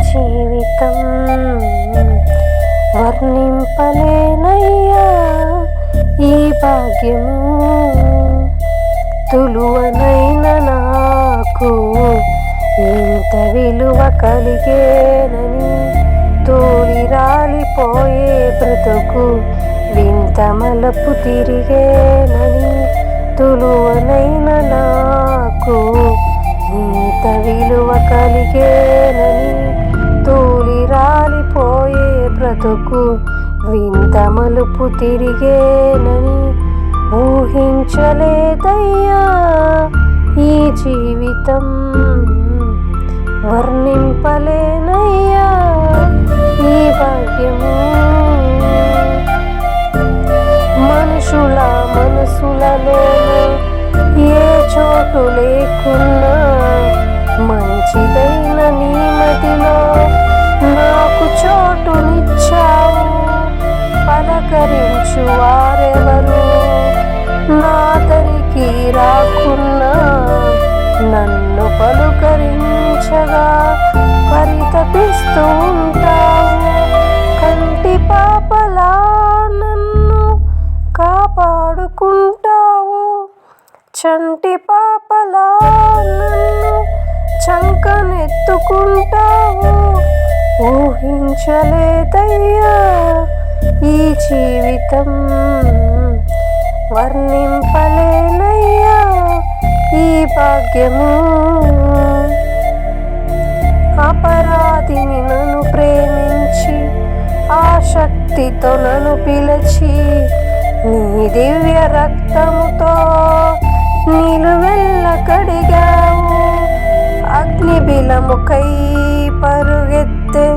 జీవితం వర్ణింపలేనయ్యా ఈ భాగ్యము. తులువనైన నాకు ఇంత విలువ కలిగేనని, తోలి రాలిపోయే బ్రతుకు వింత మలపు తిరిగేనని. తులువనైన నాకు ఇంత విలువ కలిగేనని, తోలి రాలిపోయే బ్రతుకు వింత మలుపు తిరిగేనని ఊహించలేదయ్యా ఈ జీవితం. వర్ణింపలేనయ్యా ఈ భాగ్యము. మనుషుల మనసులలో ఏ చోటు లేకున్నా, మంచిదైన నీ మదిలో నాకు చోటునిచ్చావు. పలకరించు వారెవరు నాదరికి రాకున్నా, నన్ను పలుకరించగా పరితపిస్తూ ఉంటావు. కంటి పాపలా నన్ను కాపాడుకుంటావు. చంటి పాపలా నన్ను చంకనెత్తుకుంటావు. ఊహించలేదయ్యా ఈ జీవితం. వర్ణింపలేనయ్యా ఈ భాగ్యము. అపరాధిని నన్ను ప్రేమించి, ఆసక్తితో నన్ను పిలిచి, నీ దివ్య రక్తముతో నిలువెల్ల కడిగావు. అగ్నిబిలముకై పరుగెత్తే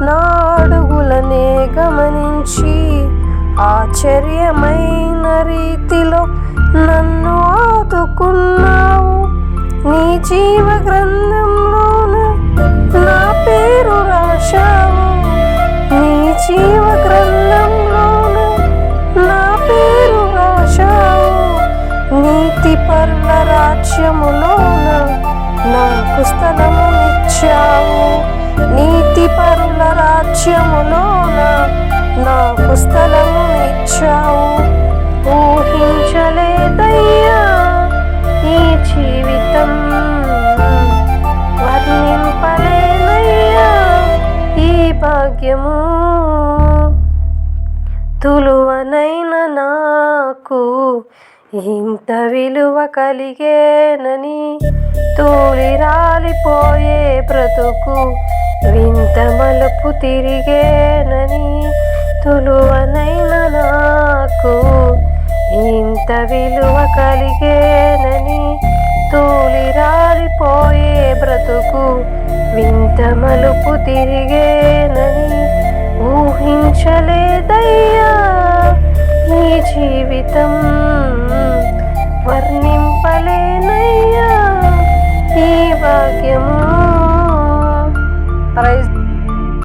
నా అడుగులనే గమనించి, ఆశ్చర్యమైన రీతిలో నన్ను ఆదుకున్నావు. నీ జీవ గ్రంథంలోన నా పేరు రాశావు. నీ జీవ గ్రంథంలోన నా పేరు రాశావు. నీతి పరుల రాజ్యములోన నాకు స్థలమునిచ్చావు. నీతి పరుల రాజ్యములోన నాకు స్థలమునిచ్చావు. ఊహించలేదయ్యా ఈ జీవితం. వర్ణింపలేనయ్యా ఈ భాగ్యము. తులువనైన నాకు ఇంత విలువ కలిగేనని, తోలి రాలిపోయే బ్రతుకు వింత మలుపు తిరిగేనని. తులువనైన నాకు ఇంత విలువ కలిగేనని, తోలి రాలిపోయే బ్రతుకు వింత మలుపు తిరిగేనని ఊహించలేదయ్యా ఈ జీవితం.